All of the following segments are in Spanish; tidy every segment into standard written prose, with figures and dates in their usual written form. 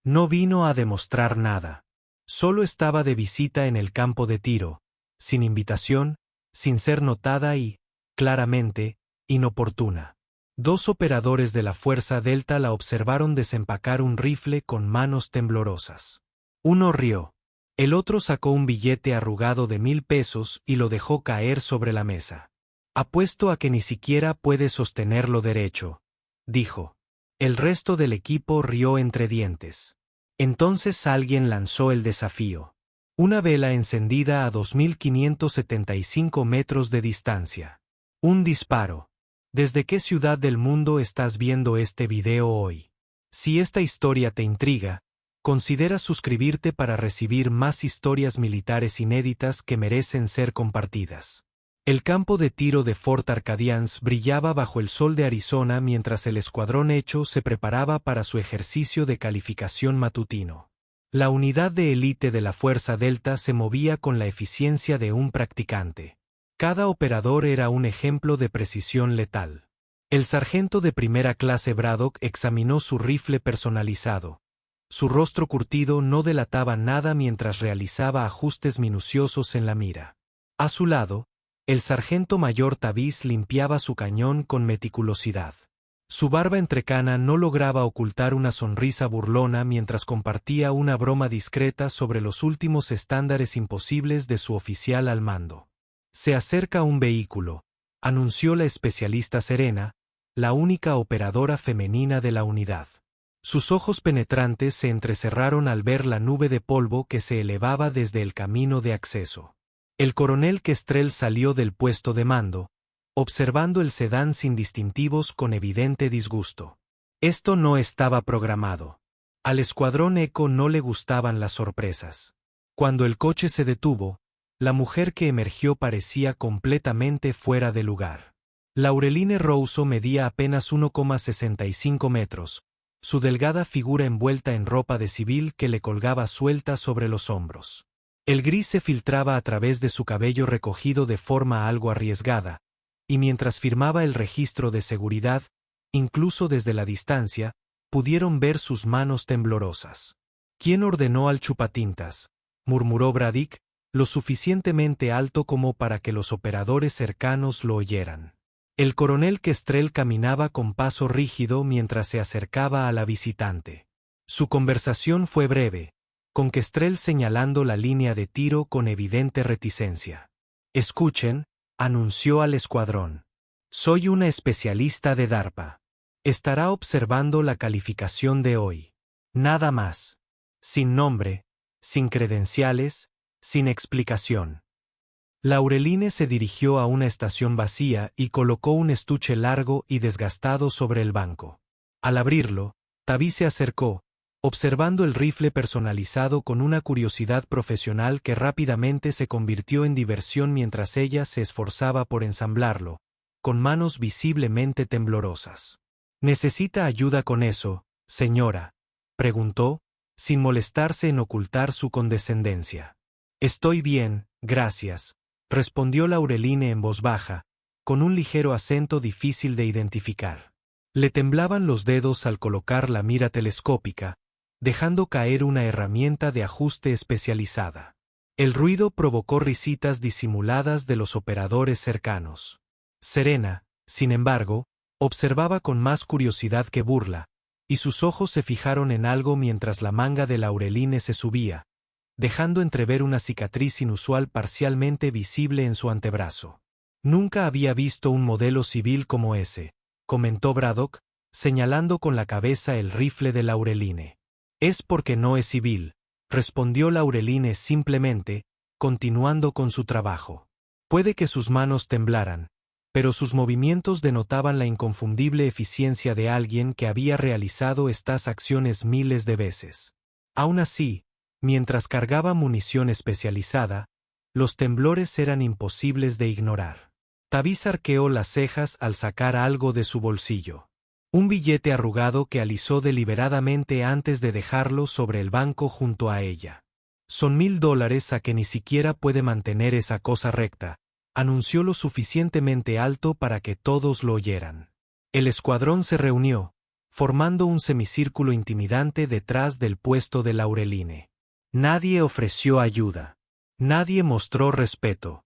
No vino a demostrar nada. Solo estaba de visita en el campo de tiro, sin invitación, sin ser notada y, claramente, inoportuna. Dos operadores de la Fuerza Delta la observaron desempacar un rifle con manos temblorosas. Uno rió. El otro sacó un billete arrugado de 1,000 pesos y lo dejó caer sobre la mesa. Apuesto a que ni siquiera puede sostenerlo derecho, dijo. El resto del equipo rió entre dientes. Entonces alguien lanzó el desafío. Una vela encendida a 2.575 metros de distancia. Un disparo. ¿Desde qué ciudad del mundo estás viendo este video hoy? Si esta historia te intriga, considera suscribirte para recibir más historias militares inéditas que merecen ser compartidas. El campo de tiro de Fort Arcadians brillaba bajo el sol de Arizona mientras el escuadrón hecho se preparaba para su ejercicio de calificación matutino. La unidad de élite de la Fuerza Delta se movía con la eficiencia de un practicante. Cada operador era un ejemplo de precisión letal. El sargento de primera clase Braddock examinó su rifle personalizado. Su rostro curtido no delataba nada mientras realizaba ajustes minuciosos en la mira. A su lado, el sargento mayor Tavis limpiaba su cañón con meticulosidad. Su barba entrecana no lograba ocultar una sonrisa burlona mientras compartía una broma discreta sobre los últimos estándares imposibles de su oficial al mando. Se acerca un vehículo, anunció la especialista Serena, la única operadora femenina de la unidad. Sus ojos penetrantes se entrecerraron al ver la nube de polvo que se elevaba desde el camino de acceso. El coronel Kestrel salió del puesto de mando, observando el sedán sin distintivos con evidente disgusto. Esto no estaba programado. Al escuadrón Eco no le gustaban las sorpresas. Cuando el coche se detuvo, la mujer que emergió parecía completamente fuera de lugar. Laureline Rousseau medía apenas 1,65 metros, su delgada figura envuelta en ropa de civil que le colgaba suelta sobre los hombros. El gris se filtraba a través de su cabello recogido de forma algo arriesgada, y mientras firmaba el registro de seguridad, incluso desde la distancia, pudieron ver sus manos temblorosas. ¿Quién ordenó al chupatintas?, murmuró Braddock, lo suficientemente alto como para que los operadores cercanos lo oyeran. El coronel Kestrel caminaba con paso rígido mientras se acercaba a la visitante. Su conversación fue breve, con Kestrel señalando la línea de tiro con evidente reticencia. Escuchen, anunció al escuadrón. Soy una especialista de DARPA. Estará observando la calificación de hoy. Nada más. Sin nombre, sin credenciales, sin explicación. Laureline se dirigió a una estación vacía y colocó un estuche largo y desgastado sobre el banco. Al abrirlo, Tavis se acercó, observando el rifle personalizado con una curiosidad profesional que rápidamente se convirtió en diversión mientras ella se esforzaba por ensamblarlo, con manos visiblemente temblorosas. ¿Necesita ayuda con eso, señora?, preguntó, sin molestarse en ocultar su condescendencia. Estoy bien, gracias, respondió Laureline en voz baja, con un ligero acento difícil de identificar. Le temblaban los dedos al colocar la mira telescópica, dejando caer una herramienta de ajuste especializada. El ruido provocó risitas disimuladas de los operadores cercanos. Serena, sin embargo, observaba con más curiosidad que burla, y sus ojos se fijaron en algo mientras la manga de Laureline se subía, dejando entrever una cicatriz inusual parcialmente visible en su antebrazo. Nunca había visto un modelo civil como ese, comentó Braddock, señalando con la cabeza el rifle de Laureline. Es porque no es civil, respondió Laureline simplemente, continuando con su trabajo. Puede que sus manos temblaran, pero sus movimientos denotaban la inconfundible eficiencia de alguien que había realizado estas acciones miles de veces. Aún así, mientras cargaba munición especializada, los temblores eran imposibles de ignorar. Tavis arqueó las cejas al sacar algo de su bolsillo. Un billete arrugado que alisó deliberadamente antes de dejarlo sobre el banco junto a ella. Son $1,000 a que ni siquiera puede mantener esa cosa recta, anunció lo suficientemente alto para que todos lo oyeran. El escuadrón se reunió, formando un semicírculo intimidante detrás del puesto de Laureline. Nadie ofreció ayuda. Nadie mostró respeto.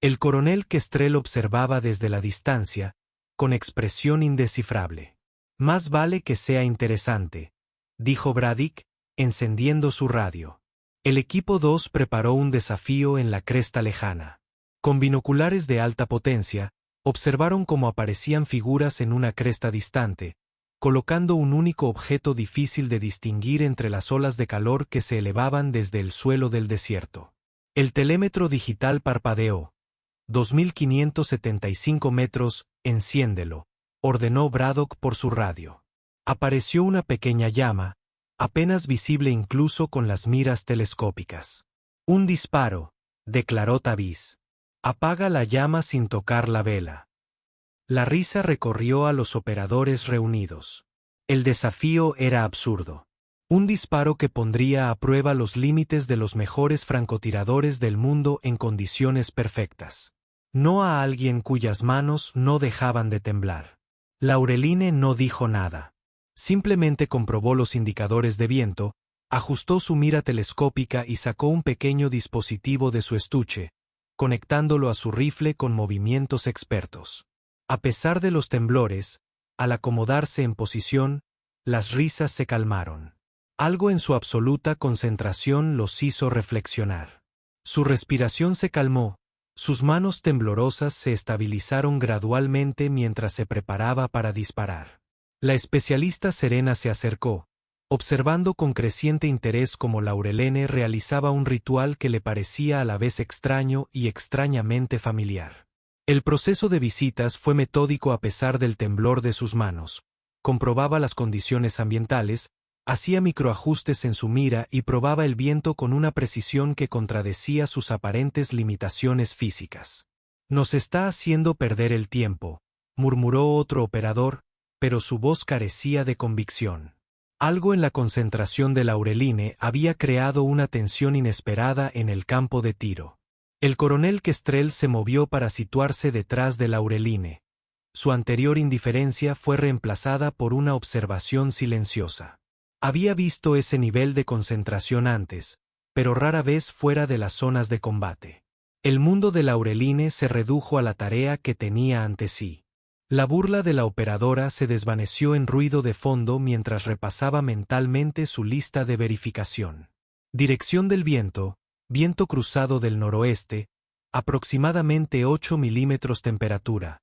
El coronel Kestrel observaba desde la distancia, con expresión indescifrable. «Más vale que sea interesante», dijo Braddock, encendiendo su radio. El equipo 2 preparó un desafío en la cresta lejana. Con binoculares de alta potencia, observaron cómo aparecían figuras en una cresta distante, colocando un único objeto difícil de distinguir entre las olas de calor que se elevaban desde el suelo del desierto. El telémetro digital parpadeó. 2575 metros, enciéndelo, ordenó Braddock por su radio. Apareció una pequeña llama, apenas visible incluso con las miras telescópicas. Un disparo, declaró Tavis. Apaga la llama sin tocar la vela. La risa recorrió a los operadores reunidos. El desafío era absurdo. Un disparo que pondría a prueba los límites de los mejores francotiradores del mundo en condiciones perfectas. No a alguien cuyas manos no dejaban de temblar. Laureline no dijo nada. Simplemente comprobó los indicadores de viento, ajustó su mira telescópica y sacó un pequeño dispositivo de su estuche, conectándolo a su rifle con movimientos expertos. A pesar de los temblores, al acomodarse en posición, las risas se calmaron. Algo en su absoluta concentración los hizo reflexionar. Su respiración se calmó, sus manos temblorosas se estabilizaron gradualmente mientras se preparaba para disparar. La especialista Serena se acercó, observando con creciente interés cómo Laureline realizaba un ritual que le parecía a la vez extraño y extrañamente familiar. El proceso de visitas fue metódico a pesar del temblor de sus manos. Comprobaba las condiciones ambientales, hacía microajustes en su mira y probaba el viento con una precisión que contradecía sus aparentes limitaciones físicas. «Nos está haciendo perder el tiempo», murmuró otro operador, pero su voz carecía de convicción. Algo en la concentración de Laureline había creado una tensión inesperada en el campo de tiro. El coronel Kestrel se movió para situarse detrás de Laureline. Su anterior indiferencia fue reemplazada por una observación silenciosa. Había visto ese nivel de concentración antes, pero rara vez fuera de las zonas de combate. El mundo de Laureline se redujo a la tarea que tenía ante sí. La burla de la operadora se desvaneció en ruido de fondo mientras repasaba mentalmente su lista de verificación. Dirección del viento, viento cruzado del noroeste, aproximadamente 8 milímetros temperatura,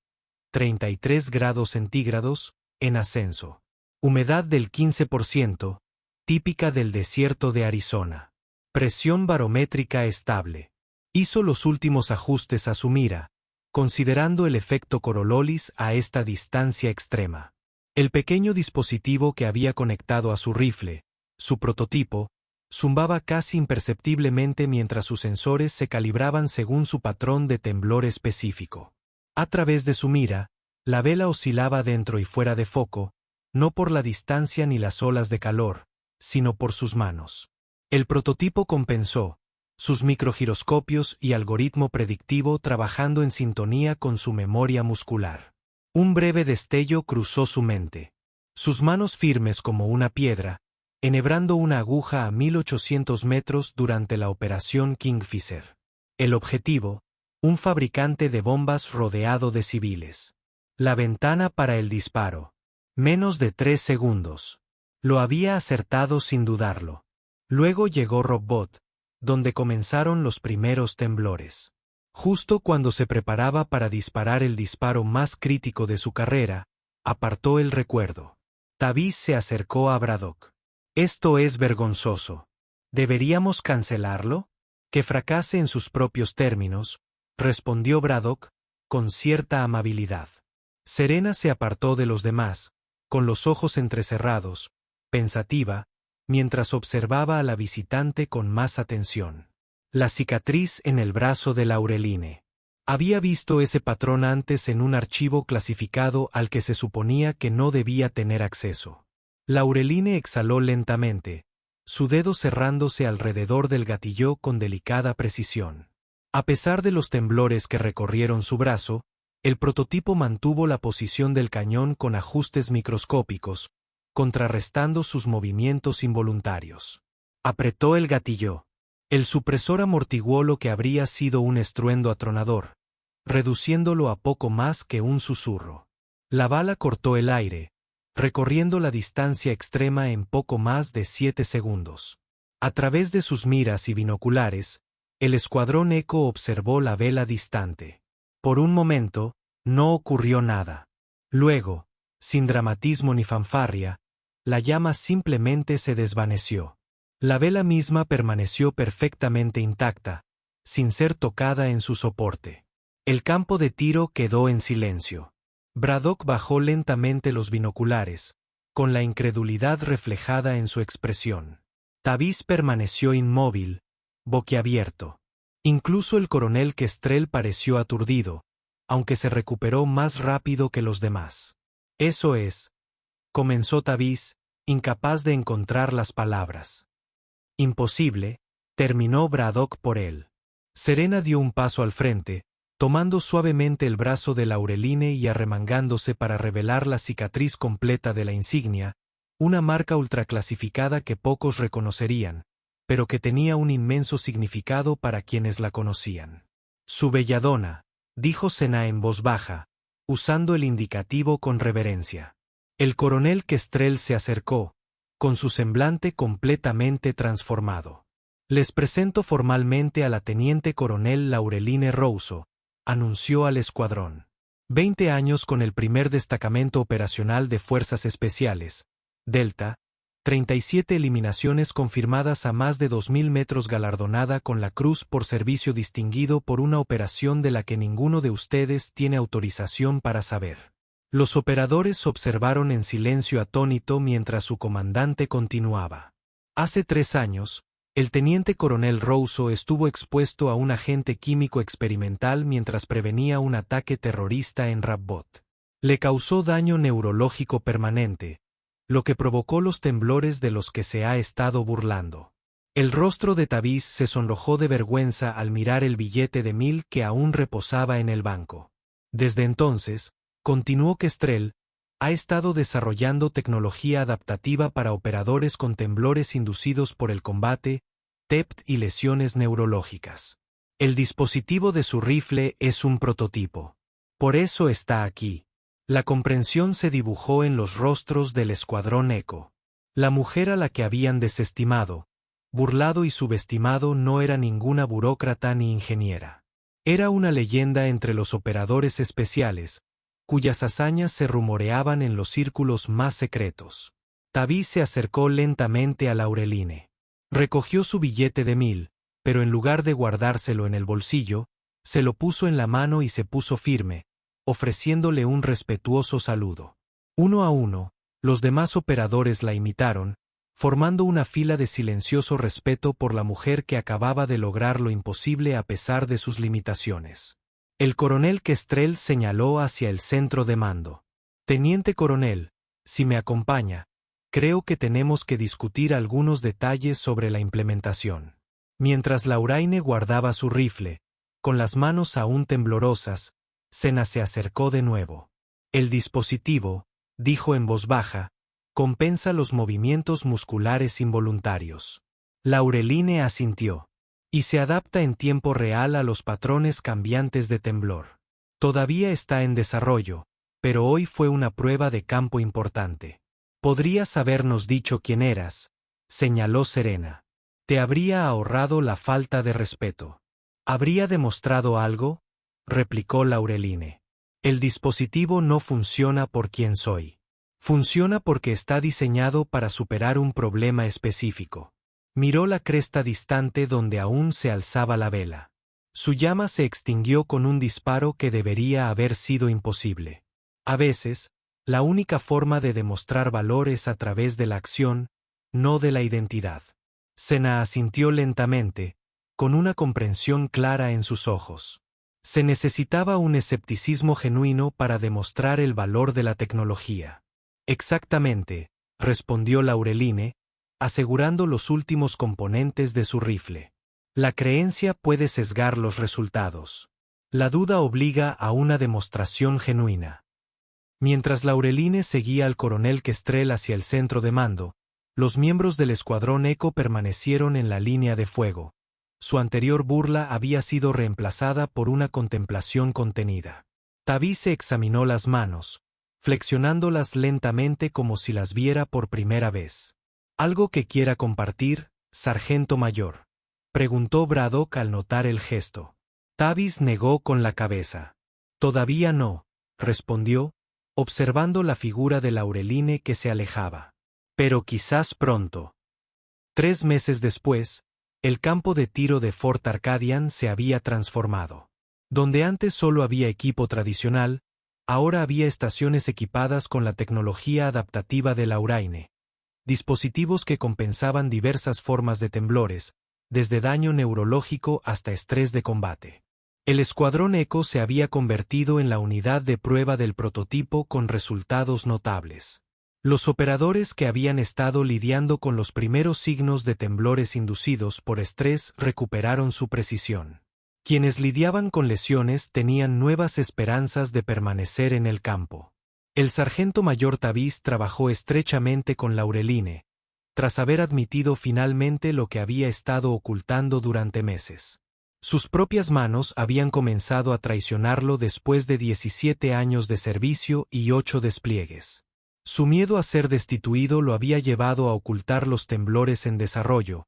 33 grados centígrados, en ascenso. Humedad del 15%, típica del desierto de Arizona. Presión barométrica estable. Hizo los últimos ajustes a su mira, considerando el efecto Coriolis a esta distancia extrema. El pequeño dispositivo que había conectado a su rifle, su prototipo, zumbaba casi imperceptiblemente mientras sus sensores se calibraban según su patrón de temblor específico. A través de su mira, la vela oscilaba dentro y fuera de foco, no por la distancia ni las olas de calor, sino por sus manos. El prototipo compensó, sus microgiroscopios y algoritmo predictivo trabajando en sintonía con su memoria muscular. Un breve destello cruzó su mente. Sus manos firmes como una piedra, enhebrando una aguja a 1800 metros durante la operación Kingfisher. El objetivo, un fabricante de bombas rodeado de civiles. La ventana para el disparo. Menos de 3 segundos. Lo había acertado sin dudarlo. Luego llegó Rockbot, donde comenzaron los primeros temblores. Justo cuando se preparaba para disparar el disparo más crítico de su carrera, apartó el recuerdo. Tavis se acercó a Braddock. «Esto es vergonzoso. ¿Deberíamos cancelarlo?» «Que fracase en sus propios términos», respondió Braddock, con cierta amabilidad. Serena se apartó de los demás, con los ojos entrecerrados, pensativa, mientras observaba a la visitante con más atención. La cicatriz en el brazo de Laureline. Había visto ese patrón antes en un archivo clasificado al que se suponía que no debía tener acceso. Laureline exhaló lentamente, su dedo cerrándose alrededor del gatillo con delicada precisión. A pesar de los temblores que recorrieron su brazo, el prototipo mantuvo la posición del cañón con ajustes microscópicos, contrarrestando sus movimientos involuntarios. Apretó el gatillo. El supresor amortiguó lo que habría sido un estruendo atronador, reduciéndolo a poco más que un susurro. La bala cortó el aire, recorriendo la distancia extrema en poco más de 7 segundos. A través de sus miras y binoculares, el escuadrón Eco observó la vela distante. Por un momento, no ocurrió nada. Luego, sin dramatismo ni fanfarria, la llama simplemente se desvaneció. La vela misma permaneció perfectamente intacta, sin ser tocada en su soporte. El campo de tiro quedó en silencio. Braddock bajó lentamente los binoculares, con la incredulidad reflejada en su expresión. Tavis permaneció inmóvil, boquiabierto. Incluso el coronel Kestrel pareció aturdido, aunque se recuperó más rápido que los demás. Eso es, comenzó Tavis, incapaz de encontrar las palabras. Imposible, terminó Braddock por él. Serena dio un paso al frente, tomando suavemente el brazo de Laureline y arremangándose para revelar la cicatriz completa de la insignia, una marca ultraclasificada que pocos reconocerían, pero que tenía un inmenso significado para quienes la conocían. Su belladona, dijo Sena en voz baja, usando el indicativo con reverencia. El coronel Kestrel se acercó, con su semblante completamente transformado. Les presento formalmente a la teniente coronel Laureline Rousseau, anunció al escuadrón. 20 años con el primer destacamento operacional de Fuerzas Especiales, Delta, 37 eliminaciones confirmadas a más de 2000 metros, galardonada con la Cruz por servicio distinguido por una operación de la que ninguno de ustedes tiene autorización para saber. Los operadores observaron en silencio atónito mientras su comandante continuaba. Hace 3 años, el teniente coronel Rousseau estuvo expuesto a un agente químico experimental mientras prevenía un ataque terrorista en Rabbot. Le causó daño neurológico permanente, lo que provocó los temblores de los que se ha estado burlando. El rostro de Tavis se sonrojó de vergüenza al mirar el billete de 1000 que aún reposaba en el banco. Desde entonces, continuó Kestrel, ha estado desarrollando tecnología adaptativa para operadores con temblores inducidos por el combate, TEPT y lesiones neurológicas. El dispositivo de su rifle es un prototipo. Por eso está aquí. La comprensión se dibujó en los rostros del escuadrón Eco. La mujer a la que habían desestimado, burlado y subestimado no era ninguna burócrata ni ingeniera. Era una leyenda entre los operadores especiales, cuyas hazañas se rumoreaban en los círculos más secretos. Tavis se acercó lentamente a Laureline. Recogió su billete de 1000, pero en lugar de guardárselo en el bolsillo, se lo puso en la mano y se puso firme, ofreciéndole un respetuoso saludo. Uno a uno, los demás operadores la imitaron, formando una fila de silencioso respeto por la mujer que acababa de lograr lo imposible a pesar de sus limitaciones. El coronel Kestrel señaló hacia el centro de mando. Teniente coronel, si me acompaña, creo que tenemos que discutir algunos detalles sobre la implementación. Mientras Lauraine guardaba su rifle, con las manos aún temblorosas, Sena se acercó de nuevo. El dispositivo, dijo en voz baja, compensa los movimientos musculares involuntarios. Laureline asintió. Y se adapta en tiempo real a los patrones cambiantes de temblor. Todavía está en desarrollo, pero hoy fue una prueba de campo importante. Podrías habernos dicho quién eras, señaló Serena. Te habría ahorrado la falta de respeto. ¿Habría demostrado algo?, replicó Laureline. El dispositivo no funciona por quien soy. Funciona porque está diseñado para superar un problema específico. Miró la cresta distante donde aún se alzaba la vela. Su llama se extinguió con un disparo que debería haber sido imposible. A veces, la única forma de demostrar valor es a través de la acción, no de la identidad. Sena asintió lentamente, con una comprensión clara en sus ojos. Se necesitaba un escepticismo genuino para demostrar el valor de la tecnología. Exactamente, respondió Laureline, asegurando los últimos componentes de su rifle. La creencia puede sesgar los resultados. La duda obliga a una demostración genuina. Mientras Laureline seguía al coronel Kestrel hacia el centro de mando, los miembros del escuadrón Echo permanecieron en la línea de fuego. Su anterior burla había sido reemplazada por una contemplación contenida. Tabby se examinó las manos, flexionándolas lentamente como si las viera por primera vez. ¿Algo que quiera compartir, sargento mayor?, preguntó Braddock al notar el gesto. Tavis negó con la cabeza. Todavía no, respondió, observando la figura de Laureline que se alejaba. Pero quizás pronto. 3 meses después, el campo de tiro de Fort Arcadian se había transformado. Donde antes solo había equipo tradicional, ahora había estaciones equipadas con la tecnología adaptativa de Lauraine. Dispositivos que compensaban diversas formas de temblores, desde daño neurológico hasta estrés de combate. El escuadrón Echo se había convertido en la unidad de prueba del prototipo con resultados notables. Los operadores que habían estado lidiando con los primeros signos de temblores inducidos por estrés recuperaron su precisión. Quienes lidiaban con lesiones tenían nuevas esperanzas de permanecer en el campo. El sargento mayor Tavis trabajó estrechamente con Laureline, tras haber admitido finalmente lo que había estado ocultando durante meses. Sus propias manos habían comenzado a traicionarlo después de 17 años de servicio y 8 despliegues. Su miedo a ser destituido lo había llevado a ocultar los temblores en desarrollo,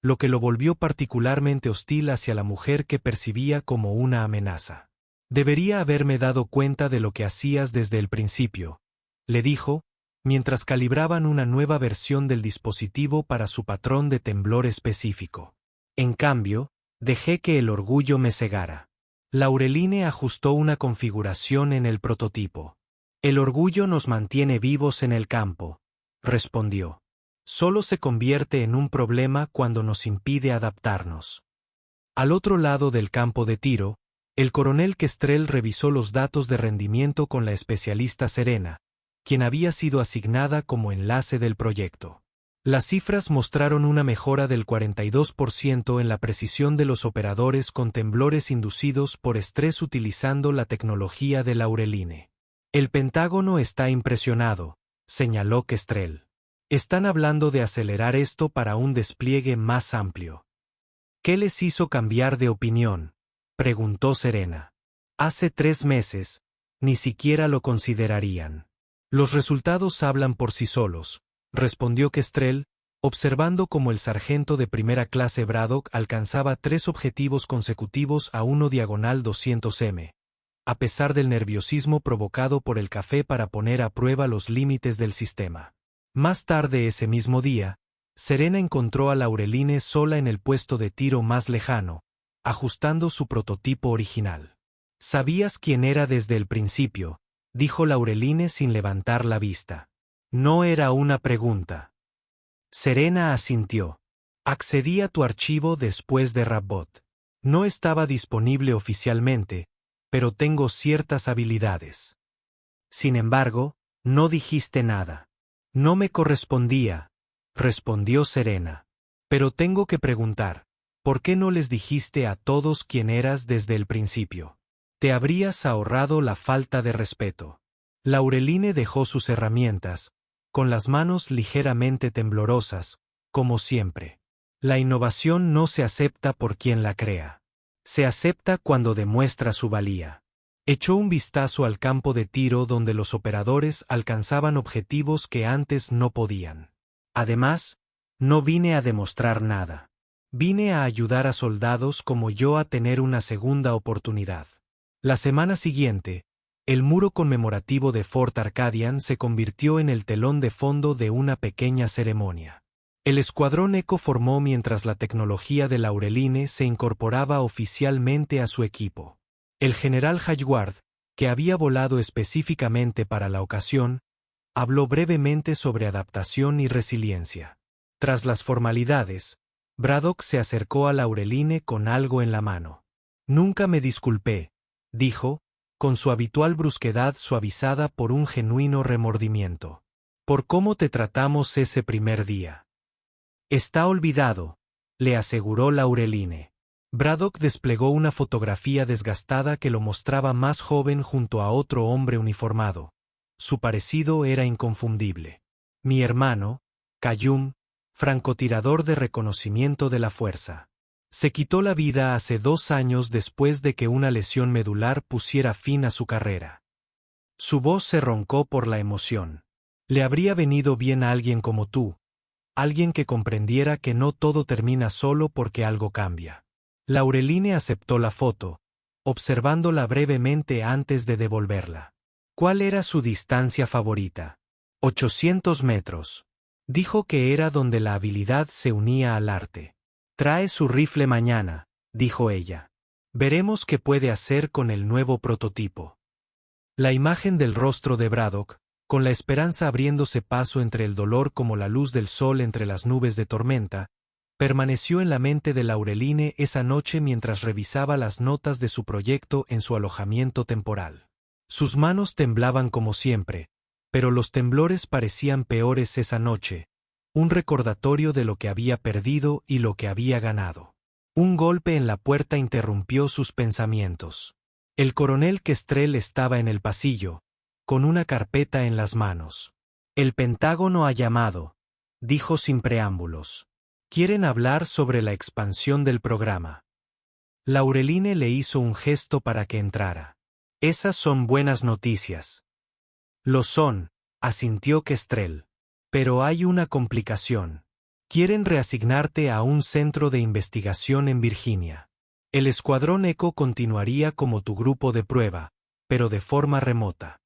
lo que lo volvió particularmente hostil hacia la mujer que percibía como una amenaza. «Debería haberme dado cuenta de lo que hacías desde el principio», le dijo, mientras calibraban una nueva versión del dispositivo para su patrón de temblor específico. En cambio, dejé que el orgullo me cegara. Laureline ajustó una configuración en el prototipo. «El orgullo nos mantiene vivos en el campo», respondió. «Solo se convierte en un problema cuando nos impide adaptarnos». Al otro lado del campo de tiro, el coronel Kestrel revisó los datos de rendimiento con la especialista Serena, quien había sido asignada como enlace del proyecto. Las cifras mostraron una mejora del 42% en la precisión de los operadores con temblores inducidos por estrés utilizando la tecnología de Laureline. «El Pentágono está impresionado», señaló Kestrel. «Están hablando de acelerar esto para un despliegue más amplio». «¿Qué les hizo cambiar de opinión?», preguntó Serena. «Hace 3 meses, ni siquiera lo considerarían». «Los resultados hablan por sí solos», respondió Kestrel, observando cómo el sargento de primera clase Braddock alcanzaba 3 objetivos consecutivos a 1/200 m, a pesar del nerviosismo provocado por el café para poner a prueba los límites del sistema. Más tarde ese mismo día, Serena encontró a Laureline sola en el puesto de tiro más lejano, ajustando su prototipo original. «¿Sabías quién era desde el principio?», dijo Laureline sin levantar la vista. «No era una pregunta». Serena asintió. «Accedí a tu archivo después de Rabbot. No estaba disponible oficialmente, pero tengo ciertas habilidades». «Sin embargo, no dijiste nada». «No me correspondía», respondió Serena. «Pero tengo que preguntar, ¿por qué no les dijiste a todos quién eras desde el principio? Te habrías ahorrado la falta de respeto». Laureline dejó sus herramientas, con las manos ligeramente temblorosas, como siempre. La innovación no se acepta por quien la crea. Se acepta cuando demuestra su valía. Echó un vistazo al campo de tiro donde los operadores alcanzaban objetivos que antes no podían. «Además, no vine a demostrar nada. Vine a ayudar a soldados como yo a tener una segunda oportunidad». La semana siguiente, el muro conmemorativo de Fort Arcadian se convirtió en el telón de fondo de una pequeña ceremonia. El escuadrón Echo formó mientras la tecnología de Laureline se incorporaba oficialmente a su equipo. El general Hayward, que había volado específicamente para la ocasión, habló brevemente sobre adaptación y resiliencia. Tras las formalidades, Braddock se acercó a Laureline con algo en la mano. «Nunca me disculpé», dijo, con su habitual brusquedad suavizada por un genuino remordimiento. «Por cómo te tratamos ese primer día». «Está olvidado», le aseguró Laureline. Braddock desplegó una fotografía desgastada que lo mostraba más joven junto a otro hombre uniformado, Su parecido era inconfundible. Mi hermano, Qayyum, francotirador de reconocimiento de la fuerza. Se quitó la vida hace 2 años después de que una lesión medular pusiera fin a su carrera. Su voz se roncó por la emoción. Le habría venido bien a alguien como tú, alguien que comprendiera que no todo termina solo porque algo cambia. Laureline aceptó la foto, observándola brevemente antes de devolverla. ¿Cuál era su distancia favorita? 800 metros. Dijo que era donde la habilidad se unía al arte. Trae su rifle mañana, dijo ella. Veremos qué puede hacer con el nuevo prototipo. La imagen del rostro de Braddock, con la esperanza abriéndose paso entre el dolor como la luz del sol entre las nubes de tormenta, permaneció en la mente de Laureline esa noche mientras revisaba las notas de su proyecto en su alojamiento temporal. Sus manos temblaban como siempre, pero los temblores parecían peores esa noche, un recordatorio de lo que había perdido y lo que había ganado. Un golpe en la puerta interrumpió sus pensamientos. El coronel Kestrel estaba en el pasillo, con una carpeta en las manos. El Pentágono ha llamado, dijo sin preámbulos. Quieren hablar sobre la expansión del programa. Laureline le hizo un gesto para que entrara. Esas son buenas noticias. Lo son, asintió Kestrel. Pero hay una complicación. Quieren reasignarte a un centro de investigación en Virginia. El Escuadrón Eco continuaría como tu grupo de prueba, pero de forma remota.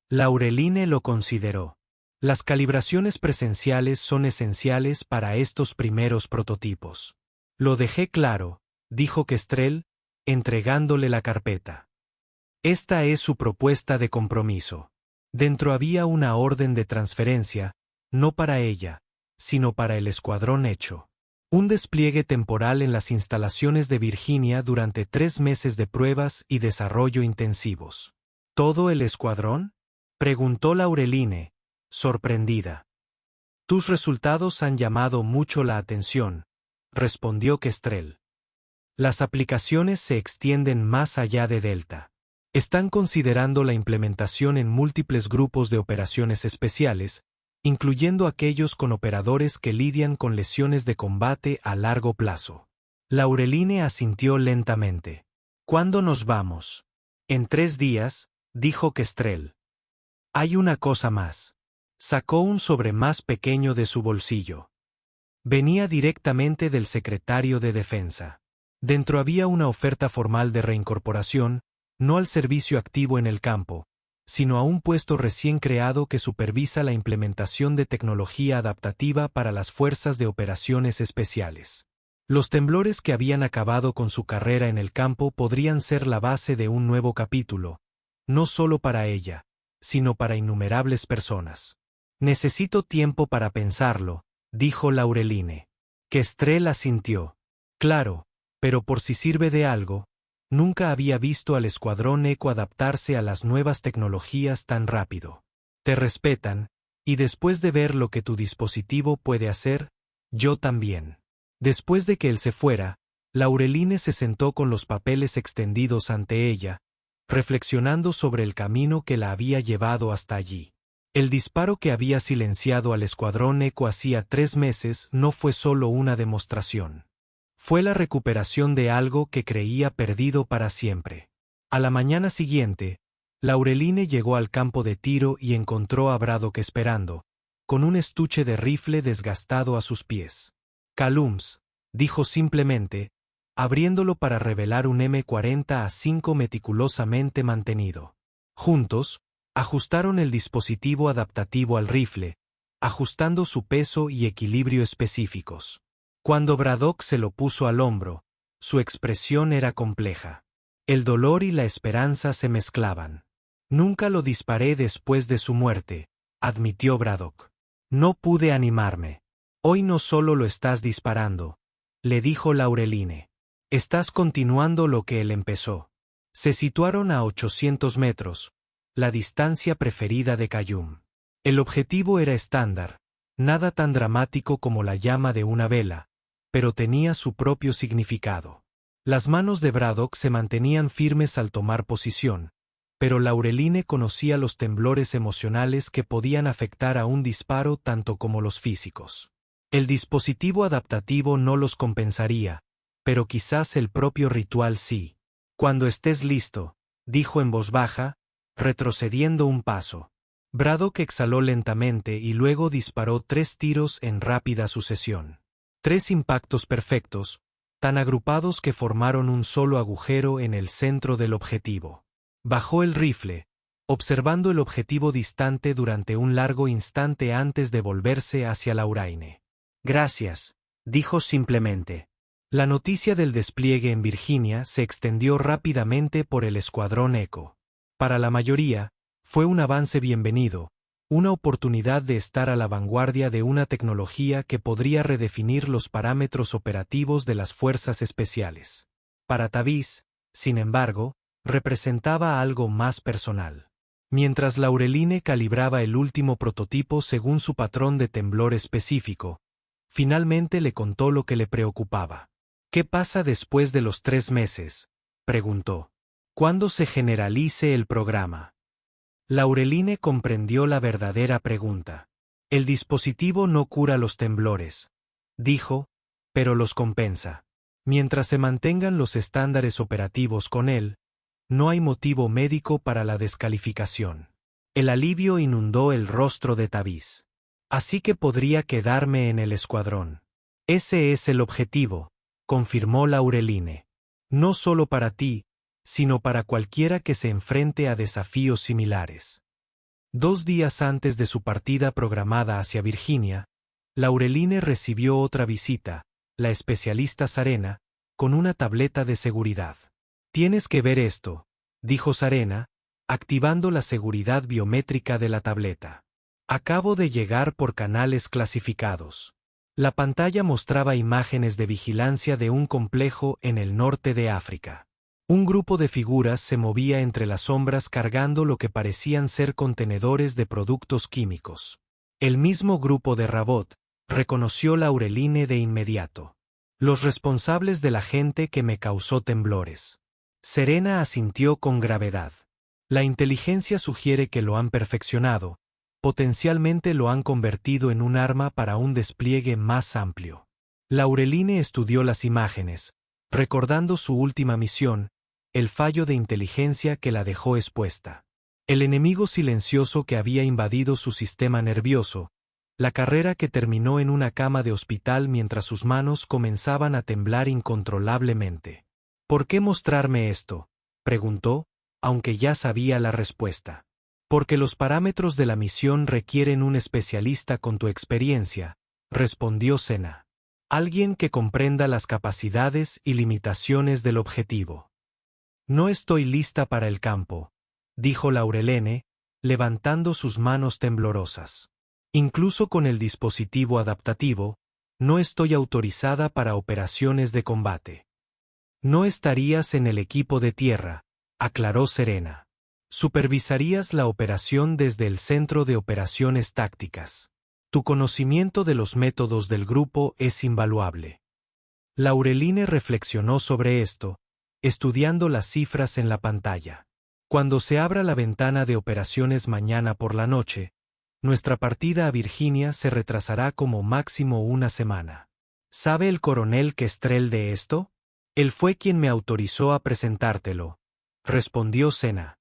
Laureline lo consideró. Las calibraciones presenciales son esenciales para estos primeros prototipos. Lo dejé claro, dijo Kestrel, entregándole la carpeta. Esta es su propuesta de compromiso. Dentro había una orden de transferencia, no para ella, sino para el escuadrón hecho. Un despliegue temporal en las instalaciones de Virginia durante 3 meses de pruebas y desarrollo intensivos. ¿Todo el escuadrón? Preguntó Laureline, sorprendida. Tus resultados han llamado mucho la atención, respondió Kestrel. Las aplicaciones se extienden más allá de Delta. Están considerando la implementación en múltiples grupos de operaciones especiales, incluyendo aquellos con operadores que lidian con lesiones de combate a largo plazo. Laureline asintió lentamente. ¿Cuándo nos vamos? En 3 días, dijo Kestrel. Hay una cosa más. Sacó un sobre más pequeño de su bolsillo. Venía directamente del secretario de Defensa. Dentro había una oferta formal de reincorporación, no al servicio activo en el campo, sino a un puesto recién creado que supervisa la implementación de tecnología adaptativa para las fuerzas de operaciones especiales. Los temblores que habían acabado con su carrera en el campo podrían ser la base de un nuevo capítulo, no solo para ella, sino para innumerables personas. Necesito tiempo para pensarlo, dijo Laureline. Kestrel asintió. Claro, pero por si sirve de algo, nunca había visto al Escuadrón Eco adaptarse a las nuevas tecnologías tan rápido. Te respetan, y después de ver lo que tu dispositivo puede hacer, yo también. Después de que él se fuera, Laureline se sentó con los papeles extendidos ante ella, reflexionando sobre el camino que la había llevado hasta allí. El disparo que había silenciado al Escuadrón Eco hacía 3 meses no fue solo una demostración. Fue la recuperación de algo que creía perdido para siempre. A la mañana siguiente, Laureline llegó al campo de tiro y encontró a Braddock esperando, con un estuche de rifle desgastado a sus pies. Calums, dijo simplemente, abriéndolo para revelar un M40A5 meticulosamente mantenido. Juntos, ajustaron el dispositivo adaptativo al rifle, ajustando su peso y equilibrio específicos. Cuando Braddock se lo puso al hombro, su expresión era compleja. El dolor y la esperanza se mezclaban. Nunca lo disparé después de su muerte, admitió Braddock. No pude animarme. Hoy no solo lo estás disparando, le dijo Laureline. Estás continuando lo que él empezó. Se situaron a 800 metros, la distancia preferida de Qayyum. El objetivo era estándar, nada tan dramático como la llama de una vela, pero tenía su propio significado. Las manos de Braddock se mantenían firmes al tomar posición, pero Laureline conocía los temblores emocionales que podían afectar a un disparo tanto como los físicos. El dispositivo adaptativo no los compensaría, pero quizás el propio ritual sí. Cuando estés listo, dijo en voz baja, retrocediendo un paso. Braddock exhaló lentamente y luego disparó 3 tiros en rápida sucesión. 3 impactos perfectos, tan agrupados que formaron un solo agujero en el centro del objetivo. Bajó el rifle, observando el objetivo distante durante un largo instante antes de volverse hacia Lauraine. Gracias, dijo simplemente. La noticia del despliegue en Virginia se extendió rápidamente por el escuadrón Echo. Para la mayoría, fue un avance bienvenido, una oportunidad de estar a la vanguardia de una tecnología que podría redefinir los parámetros operativos de las fuerzas especiales. Para Tavis, sin embargo, representaba algo más personal. Mientras Laureline calibraba el último prototipo según su patrón de temblor específico, finalmente le contó lo que le preocupaba. ¿Qué pasa después de los 3 meses?, preguntó. ¿Cuándo se generalice el programa? Laureline comprendió la verdadera pregunta. El dispositivo no cura los temblores, dijo, pero los compensa. Mientras se mantengan los estándares operativos con él, no hay motivo médico para la descalificación. El alivio inundó el rostro de Tavis. Así que podría quedarme en el escuadrón. Ese es el objetivo, confirmó Laureline. No solo para ti, sino para cualquiera que se enfrente a desafíos similares. 2 días antes de su partida programada hacia Virginia, Laureline recibió otra visita, la especialista Sarena, con una tableta de seguridad. Tienes que ver esto, dijo Sarena, activando la seguridad biométrica de la tableta. Acabo de llegar por canales clasificados. La pantalla mostraba imágenes de vigilancia de un complejo en el norte de África. Un grupo de figuras se movía entre las sombras cargando lo que parecían ser contenedores de productos químicos. El mismo grupo de Rabot, reconoció Laureline de inmediato. Los responsables de la gente que me causó temblores. Serena asintió con gravedad. La inteligencia sugiere que lo han perfeccionado, potencialmente lo han convertido en un arma para un despliegue más amplio. Laureline estudió las imágenes, recordando su última misión, el fallo de inteligencia que la dejó expuesta. El enemigo silencioso que había invadido su sistema nervioso, la carrera que terminó en una cama de hospital mientras sus manos comenzaban a temblar incontrolablemente. ¿Por qué mostrarme esto?, preguntó, aunque ya sabía la respuesta. Porque los parámetros de la misión requieren un especialista con tu experiencia, respondió Sena. Alguien que comprenda las capacidades y limitaciones del objetivo. No estoy lista para el campo, dijo Laureline, levantando sus manos temblorosas. Incluso con el dispositivo adaptativo, no estoy autorizada para operaciones de combate. No estarías en el equipo de tierra, aclaró Serena. Supervisarías la operación desde el Centro de Operaciones Tácticas. Tu conocimiento de los métodos del grupo es invaluable. Laureline reflexionó sobre esto, estudiando las cifras en la pantalla. Cuando se abra la ventana de operaciones mañana por la noche, nuestra partida a Virginia se retrasará como máximo 1 semana. ¿Sabe el coronel Kestrel de esto? Él fue quien me autorizó a presentártelo, respondió Sena.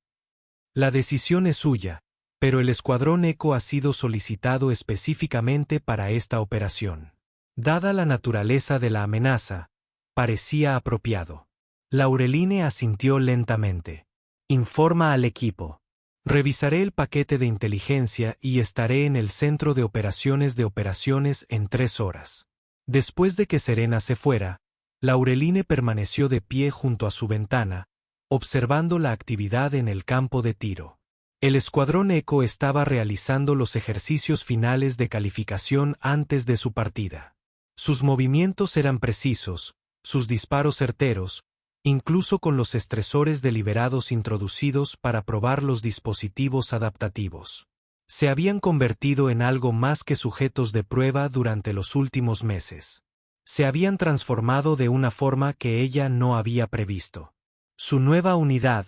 La decisión es suya, pero el escuadrón Echo ha sido solicitado específicamente para esta operación. Dada la naturaleza de la amenaza, parecía apropiado. Laureline asintió lentamente. Informa al equipo. Revisaré el paquete de inteligencia y estaré en el centro de operaciones en 3 horas. Después de que Serena se fuera, Laureline permaneció de pie junto a su ventana, observando la actividad en el campo de tiro. El escuadrón Echo estaba realizando los ejercicios finales de calificación antes de su partida. Sus movimientos eran precisos, sus disparos certeros, incluso con los estresores deliberados introducidos para probar los dispositivos adaptativos. Se habían convertido en algo más que sujetos de prueba durante los últimos meses. Se habían transformado de una forma que ella no había previsto. Su nueva unidad,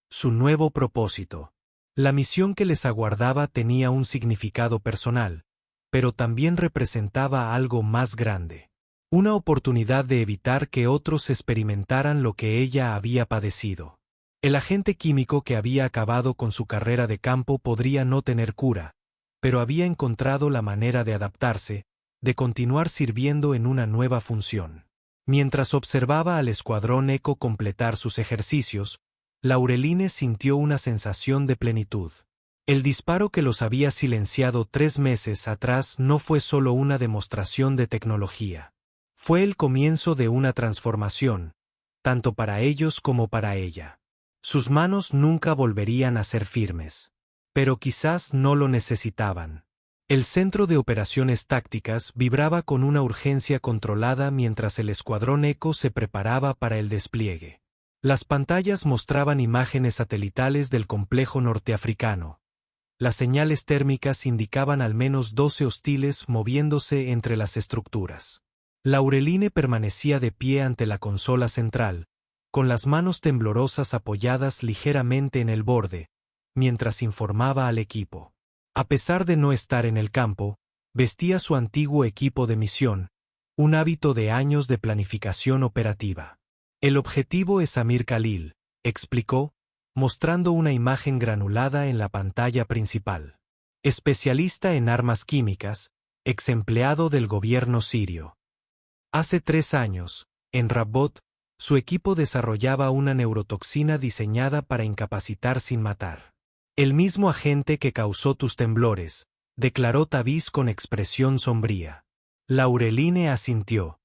su nuevo propósito. La misión que les aguardaba tenía un significado personal, pero también representaba algo más grande. Una oportunidad de evitar que otros experimentaran lo que ella había padecido. El agente químico que había acabado con su carrera de campo podría no tener cura, pero había encontrado la manera de adaptarse, de continuar sirviendo en una nueva función. Mientras observaba al escuadrón Eco completar sus ejercicios, Laureline sintió una sensación de plenitud. El disparo que los había silenciado 3 meses atrás no fue solo una demostración de tecnología. Fue el comienzo de una transformación, tanto para ellos como para ella. Sus manos nunca volverían a ser firmes. Pero quizás no lo necesitaban. El centro de operaciones tácticas vibraba con una urgencia controlada mientras el escuadrón Eco se preparaba para el despliegue. Las pantallas mostraban imágenes satelitales del complejo norteafricano. Las señales térmicas indicaban al menos 12 hostiles moviéndose entre las estructuras. Laureline permanecía de pie ante la consola central, con las manos temblorosas apoyadas ligeramente en el borde, mientras informaba al equipo. A pesar de no estar en el campo, vestía su antiguo equipo de misión, un hábito de años de planificación operativa. El objetivo es Amir Khalil, explicó, mostrando una imagen granulada en la pantalla principal. Especialista en armas químicas, ex empleado del gobierno sirio. Hace 3 años, en Rabbot, su equipo desarrollaba una neurotoxina diseñada para incapacitar sin matar. El mismo agente que causó tus temblores, declaró Tavis con expresión sombría. Laureline asintió.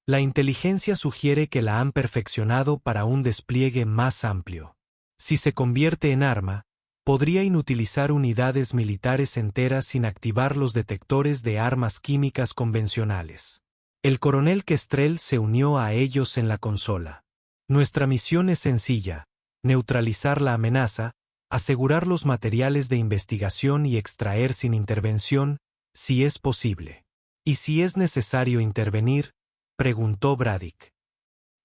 La inteligencia sugiere que la han perfeccionado para un despliegue más amplio. Si se convierte en arma, podría inutilizar unidades militares enteras sin activar los detectores de armas químicas convencionales. El coronel Kestrel se unió a ellos en la consola. Nuestra misión es sencilla: neutralizar la amenaza, asegurar los materiales de investigación y extraer sin intervención, si es posible. ¿Y si es necesario intervenir?, preguntó Braddock.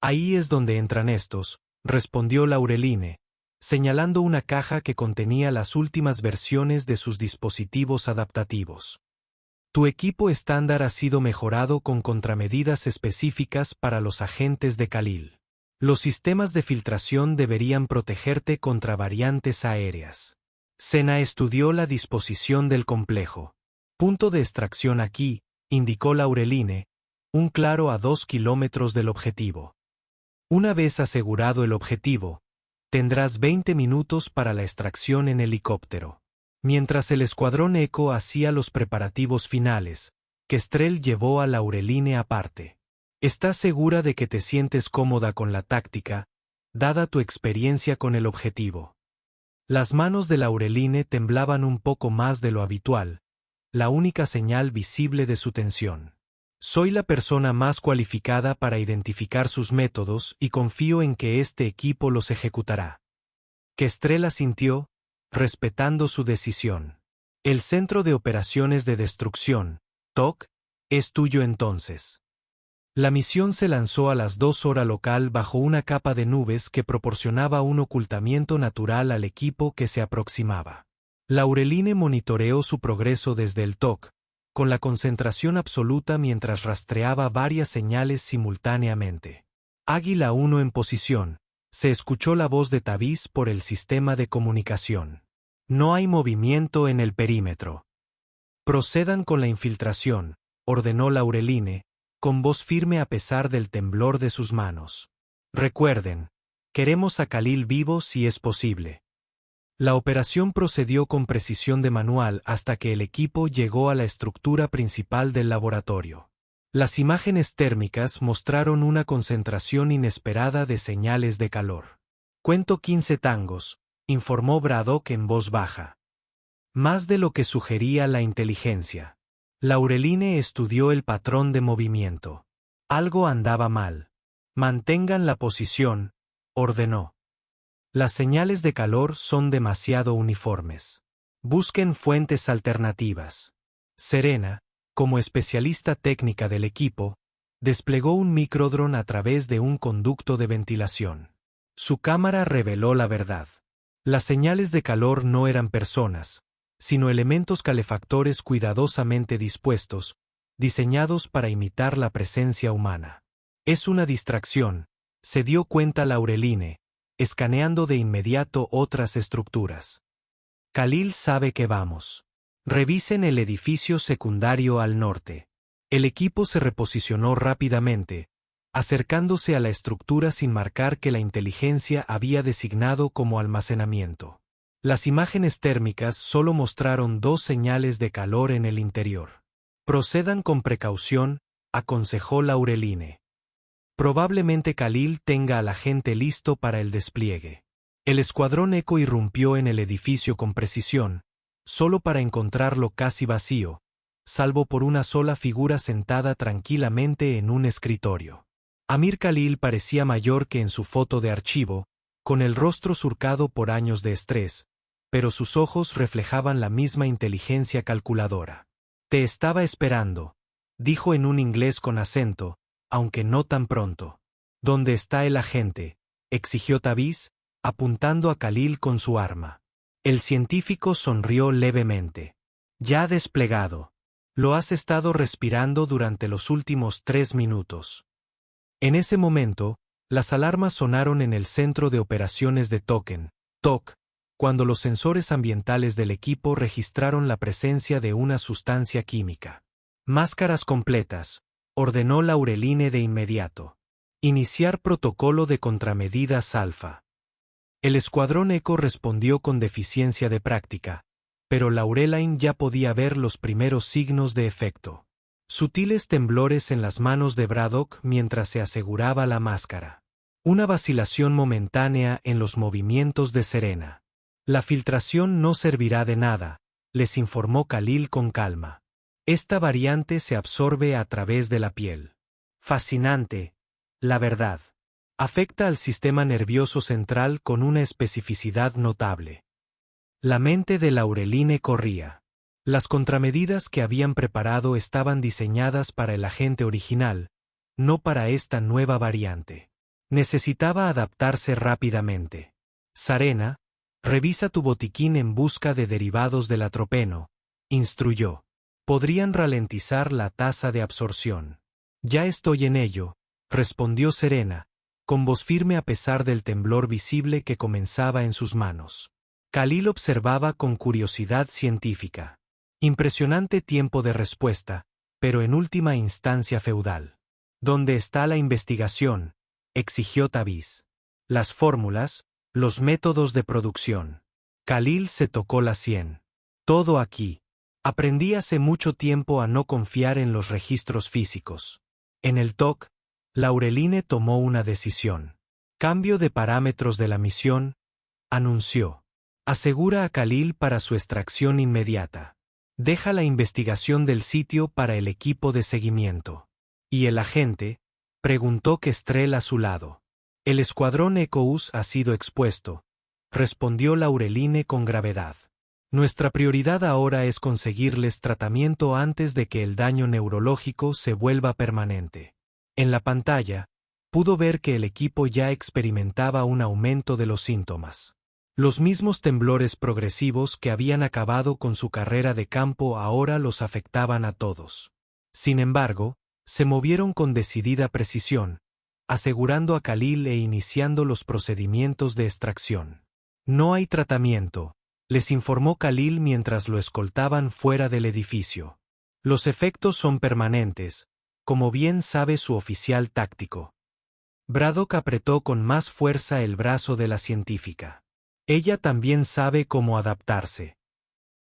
Ahí es donde entran estos, respondió Laureline, señalando una caja que contenía las últimas versiones de sus dispositivos adaptativos. Tu equipo estándar ha sido mejorado con contramedidas específicas para los agentes de Khalil. Los sistemas de filtración deberían protegerte contra variantes aéreas. Sena estudió la disposición del complejo. Punto de extracción aquí, indicó Laureline, un claro a 2 kilómetros del objetivo. Una vez asegurado el objetivo, tendrás 20 minutos para la extracción en helicóptero. Mientras el escuadrón Eco hacía los preparativos finales, Kestrel llevó a Laureline aparte. ¿Estás segura de que te sientes cómoda con la táctica, dada tu experiencia con el objetivo? Las manos de Laureline temblaban un poco más de lo habitual, la única señal visible de su tensión. Soy la persona más cualificada para identificar sus métodos y confío en que este equipo los ejecutará. Kestrel asintió, respetando su decisión. El Centro de Operaciones de Destrucción, TOC, es tuyo entonces. La misión se lanzó a las 2 horas local bajo una capa de nubes que proporcionaba un ocultamiento natural al equipo que se aproximaba. Laureline monitoreó su progreso desde el TOC, con la concentración absoluta mientras rastreaba varias señales simultáneamente. Águila 1 en posición. Se escuchó la voz de Tavis por el sistema de comunicación. No hay movimiento en el perímetro. Procedan con la infiltración, ordenó Laureline, con voz firme a pesar del temblor de sus manos. Recuerden, queremos a Khalil vivo si es posible. La operación procedió con precisión de manual hasta que el equipo llegó a la estructura principal del laboratorio. Las imágenes térmicas mostraron una concentración inesperada de señales de calor. Cuento 15 tangos, informó Braddock en voz baja. Más de lo que sugería la inteligencia. Laureline estudió el patrón de movimiento. Algo andaba mal. Mantengan la posición, ordenó. Las señales de calor son demasiado uniformes. Busquen fuentes alternativas. Serena, como especialista técnica del equipo, desplegó un microdron a través de un conducto de ventilación. Su cámara reveló la verdad. Las señales de calor no eran personas, sino elementos calefactores cuidadosamente dispuestos, diseñados para imitar la presencia humana. Es una distracción, se dio cuenta Laureline, escaneando de inmediato otras estructuras. Khalil sabe que vamos. Revisen el edificio secundario al norte. El equipo se reposicionó rápidamente, acercándose a la estructura sin marcar que la inteligencia había designado como almacenamiento. Las imágenes térmicas solo mostraron 2 señales de calor en el interior. Procedan con precaución, aconsejó Laureline. Probablemente Khalil tenga a la gente listo para el despliegue. El escuadrón Eco irrumpió en el edificio con precisión, solo para encontrarlo casi vacío, salvo por una sola figura sentada tranquilamente en un escritorio. Amir Khalil parecía mayor que en su foto de archivo, con el rostro surcado por años de estrés, pero sus ojos reflejaban la misma inteligencia calculadora. «Te estaba esperando», dijo en un inglés con acento, aunque no tan pronto. «¿Dónde está el agente?», exigió Taviz, apuntando a Khalil con su arma. El científico sonrió levemente. «Ya desplegado. Lo has estado respirando durante los últimos 3 minutos». En ese momento, las alarmas sonaron en el centro de operaciones de Token, TOC, cuando los sensores ambientales del equipo registraron la presencia de una sustancia química. «Máscaras completas», ordenó Laureline de inmediato. «Iniciar protocolo de contramedidas alfa». El escuadrón Eco respondió con deficiencia de práctica, pero Laureline ya podía ver los primeros signos de efecto. Sutiles temblores en las manos de Braddock mientras se aseguraba la máscara. Una vacilación momentánea en los movimientos de Serena. «La filtración no servirá de nada», les informó Khalil con calma. «Esta variante se absorbe a través de la piel». «Fascinante, la verdad. Afecta al sistema nervioso central con una especificidad notable». La mente de Laureline corría. Las contramedidas que habían preparado estaban diseñadas para el agente original, no para esta nueva variante. Necesitaba adaptarse rápidamente. «Sarena, revisa tu botiquín en busca de derivados del atropeno», instruyó. «Podrían ralentizar la tasa de absorción». «Ya estoy en ello», respondió Serena, con voz firme a pesar del temblor visible que comenzaba en sus manos. Khalil observaba con curiosidad científica. Impresionante tiempo de respuesta, pero en última instancia feudal. «¿Dónde está la investigación?», exigió Taviz. «Las fórmulas, los métodos de producción». Khalil se tocó la sien. «Todo aquí. Aprendí hace mucho tiempo a no confiar en los registros físicos». En el TOC, Laureline tomó una decisión. «Cambio de parámetros de la misión», anunció. «Asegura a Khalil para su extracción inmediata. Deja la investigación del sitio para el equipo de seguimiento». «¿Y el agente?», preguntó Kestrel a su lado. «El escuadrón Ecous ha sido expuesto», respondió Laureline con gravedad. «Nuestra prioridad ahora es conseguirles tratamiento antes de que el daño neurológico se vuelva permanente». En la pantalla, pudo ver que el equipo ya experimentaba un aumento de los síntomas. Los mismos temblores progresivos que habían acabado con su carrera de campo ahora los afectaban a todos. Sin embargo, se movieron con decidida precisión, asegurando a Khalil e iniciando los procedimientos de extracción. «No hay tratamiento», les informó Khalil mientras lo escoltaban fuera del edificio. «Los efectos son permanentes, como bien sabe su oficial táctico». Braddock apretó con más fuerza el brazo de la científica. «Ella también sabe cómo adaptarse».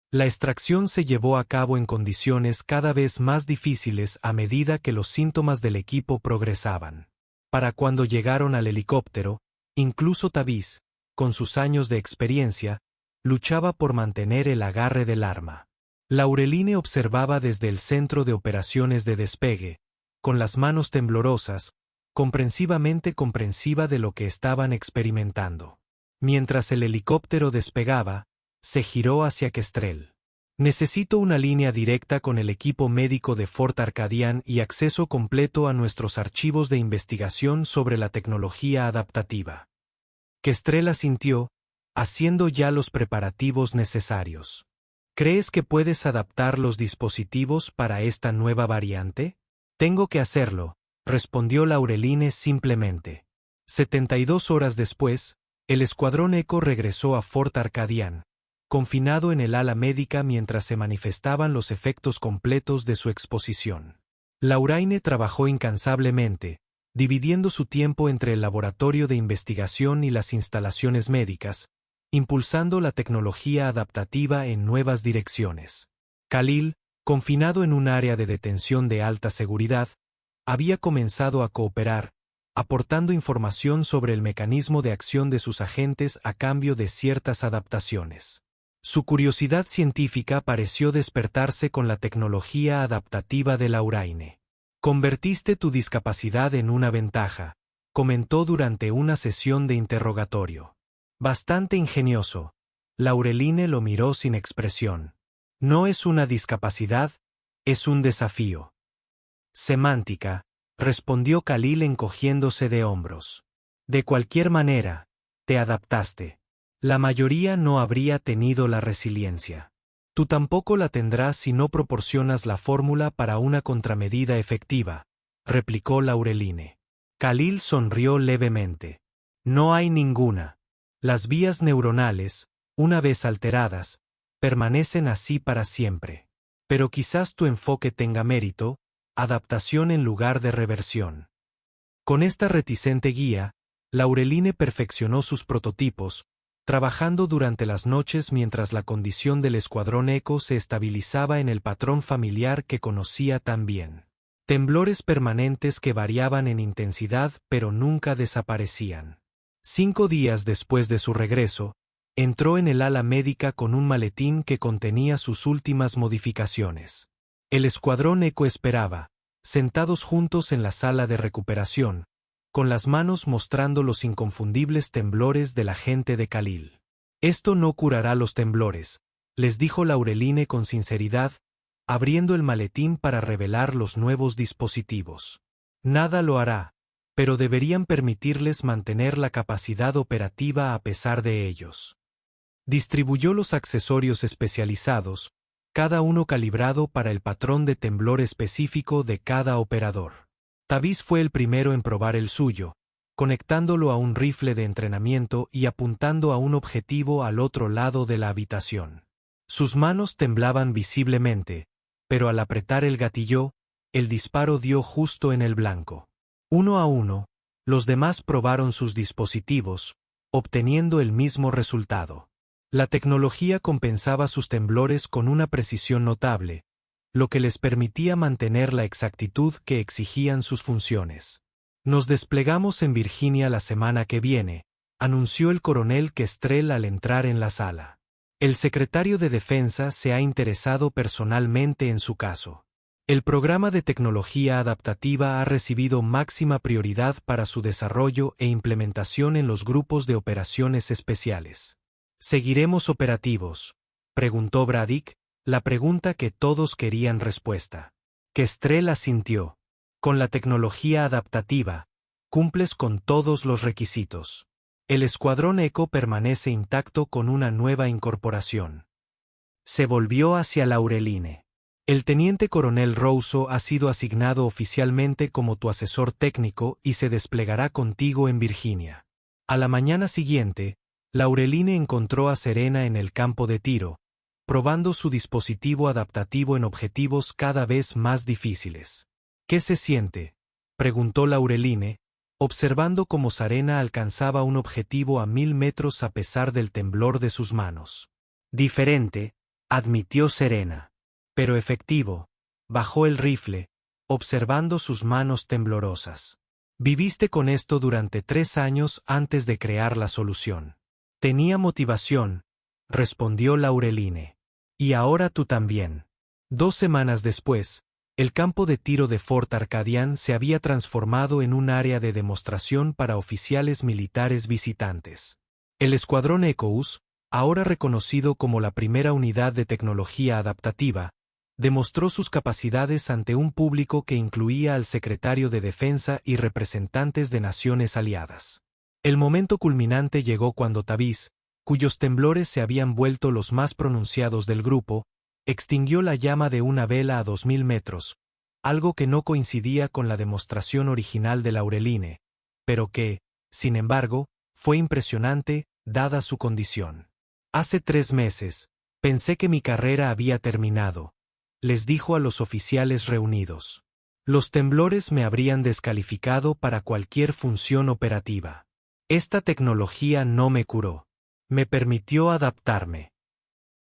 La extracción se llevó a cabo en condiciones cada vez más difíciles a medida que los síntomas del equipo progresaban. Para cuando llegaron al helicóptero, incluso Taviz, con sus años de experiencia, luchaba por mantener el agarre del arma. Laureline observaba desde el centro de operaciones de despegue, con las manos temblorosas, comprensivamente comprensiva de lo que estaban experimentando. Mientras el helicóptero despegaba, se giró hacia Kestrel. «Necesito una línea directa con el equipo médico de Fort Arcadian y acceso completo a nuestros archivos de investigación sobre la tecnología adaptativa». Kestrel sintió, haciendo ya los preparativos necesarios. ¿Crees que puedes adaptar los dispositivos para esta nueva variante? Tengo que hacerlo, respondió Laureline simplemente. 72 horas después, el escuadrón Echo regresó a Fort Arcadian, confinado en el ala médica mientras se manifestaban los efectos completos de su exposición. Lauraine trabajó incansablemente, dividiendo su tiempo entre el laboratorio de investigación y las instalaciones médicas, impulsando la tecnología adaptativa en nuevas direcciones. Khalil, confinado en un área de detención de alta seguridad, había comenzado a cooperar, aportando información sobre el mecanismo de acción de sus agentes a cambio de ciertas adaptaciones. Su curiosidad científica pareció despertarse con la tecnología adaptativa de Lauraine. «Convertiste tu discapacidad en una ventaja», comentó durante una sesión de interrogatorio. Bastante ingenioso. Laureline lo miró sin expresión. No es una discapacidad, es un desafío. Semántica, respondió Khalil encogiéndose de hombros. De cualquier manera, te adaptaste. La mayoría no habría tenido la resiliencia. Tú tampoco la tendrás si no proporcionas la fórmula para una contramedida efectiva, replicó Laureline. Khalil sonrió levemente. No hay ninguna. Las vías neuronales, una vez alteradas, permanecen así para siempre. Pero quizás tu enfoque tenga mérito, adaptación en lugar de reversión. Con esta reticente guía, Laureline perfeccionó sus prototipos, trabajando durante las noches mientras la condición del escuadrón Echo se estabilizaba en el patrón familiar que conocía tan bien. Temblores permanentes que variaban en intensidad pero nunca desaparecían. 5 días después de su regreso, entró en el ala médica con un maletín que contenía sus últimas modificaciones. El escuadrón Echo esperaba, sentados juntos en la sala de recuperación, con las manos mostrando los inconfundibles temblores del agente de Khalil. Esto no curará los temblores, les dijo Laureline con sinceridad, abriendo el maletín para revelar los nuevos dispositivos. Nada lo hará, pero deberían permitirles mantener la capacidad operativa a pesar de ellos. Distribuyó los accesorios especializados, cada uno calibrado para el patrón de temblor específico de cada operador. Tavis fue el primero en probar el suyo, conectándolo a un rifle de entrenamiento y apuntando a un objetivo al otro lado de la habitación. Sus manos temblaban visiblemente, pero al apretar el gatillo, el disparo dio justo en el blanco. Uno a uno, los demás probaron sus dispositivos, obteniendo el mismo resultado. La tecnología compensaba sus temblores con una precisión notable, lo que les permitía mantener la exactitud que exigían sus funciones. Nos desplegamos en Virginia la semana que viene, anunció el coronel Kestrel al entrar en la sala. El secretario de Defensa se ha interesado personalmente en su caso. El programa de tecnología adaptativa ha recibido máxima prioridad para su desarrollo e implementación en los grupos de operaciones especiales. ¿Seguiremos operativos?, preguntó Braddock, la pregunta que todos querían respuesta. Kestrel asintió. Con la tecnología adaptativa, cumples con todos los requisitos. El escuadrón Echo permanece intacto con una nueva incorporación. Se volvió hacia Laureline. El teniente coronel Rousseau ha sido asignado oficialmente como tu asesor técnico y se desplegará contigo en Virginia. A la mañana siguiente, Laureline encontró a Serena en el campo de tiro, probando su dispositivo adaptativo en objetivos cada vez más difíciles. ¿Qué se siente?, preguntó Laureline, observando cómo Serena alcanzaba un objetivo a 1000 metros a pesar del temblor de sus manos. Diferente, admitió Serena. Pero efectivo. Bajó el rifle, observando sus manos temblorosas. Viviste con esto durante 3 años antes de crear la solución. Tenía motivación, respondió Laureline. Y ahora tú también. 2 semanas después, el campo de tiro de Fort Arcadian se había transformado en un área de demostración para oficiales militares visitantes. El escuadrón Echoes, ahora reconocido como la primera unidad de tecnología adaptativa, demostró sus capacidades ante un público que incluía al secretario de Defensa y representantes de naciones aliadas. El momento culminante llegó cuando Tavis, cuyos temblores se habían vuelto los más pronunciados del grupo, extinguió la llama de una vela a 2000 metros, algo que no coincidía con la demostración original de Laureline, pero que, sin embargo, fue impresionante, dada su condición. Hace 3 meses, pensé que mi carrera había terminado, les dijo a los oficiales reunidos. Los temblores me habrían descalificado para cualquier función operativa. Esta tecnología no me curó. Me permitió adaptarme.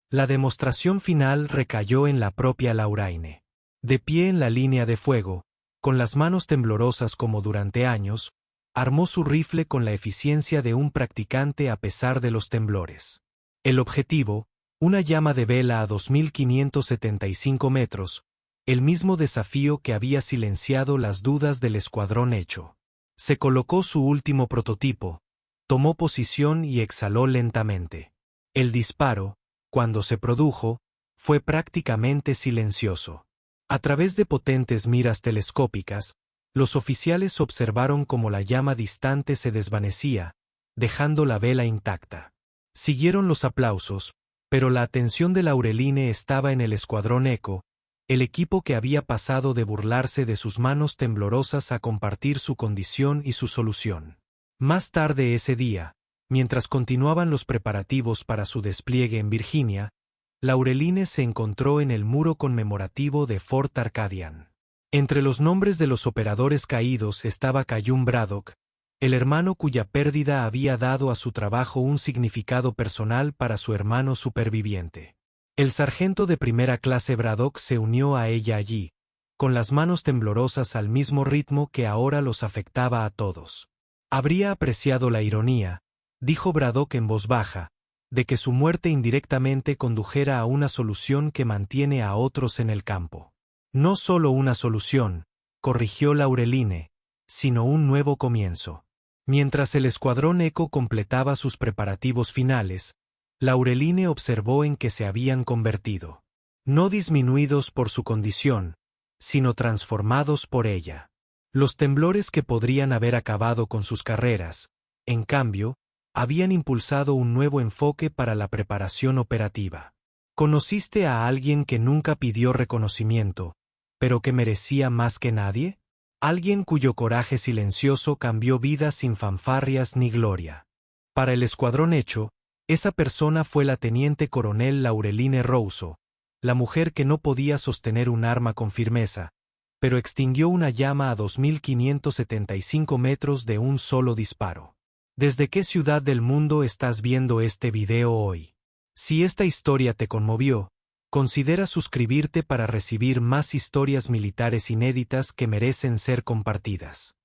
La demostración final recayó en la propia Lauraine. De pie en la línea de fuego, con las manos temblorosas como durante años, armó su rifle con la eficiencia de un practicante a pesar de los temblores. El objetivo, una llama de vela a 2575 metros, el mismo desafío que había silenciado las dudas del escuadrón hecho. Se colocó su último prototipo, tomó posición y exhaló lentamente. El disparo, cuando se produjo, fue prácticamente silencioso. A través de potentes miras telescópicas, los oficiales observaron cómo la llama distante se desvanecía, dejando la vela intacta. Siguieron los aplausos, pero la atención de Laureline estaba en el escuadrón Eco, el equipo que había pasado de burlarse de sus manos temblorosas a compartir su condición y su solución. Más tarde ese día, mientras continuaban los preparativos para su despliegue en Virginia, Laureline se encontró en el muro conmemorativo de Fort Arcadian. Entre los nombres de los operadores caídos estaba Callum Braddock, el hermano cuya pérdida había dado a su trabajo un significado personal para su hermano superviviente. El sargento de primera clase Braddock se unió a ella allí, con las manos temblorosas al mismo ritmo que ahora los afectaba a todos. Habría apreciado la ironía, dijo Braddock en voz baja, de que su muerte indirectamente condujera a una solución que mantiene a otros en el campo. No solo una solución, corrigió Laureline, sino un nuevo comienzo. Mientras el escuadrón Eco completaba sus preparativos finales, Laureline observó en que se habían convertido. No disminuidos por su condición, sino transformados por ella. Los temblores que podrían haber acabado con sus carreras, en cambio, habían impulsado un nuevo enfoque para la preparación operativa. ¿Conociste a alguien que nunca pidió reconocimiento, pero que merecía más que nadie? Alguien cuyo coraje silencioso cambió vidas sin fanfarrias ni gloria. Para el escuadrón hecho, esa persona fue la teniente coronel Laureline Rousseau, la mujer que no podía sostener un arma con firmeza, pero extinguió una llama a 2575 metros de un solo disparo. ¿Desde qué ciudad del mundo estás viendo este video hoy? Si esta historia te conmovió, considera suscribirte para recibir más historias militares inéditas que merecen ser compartidas.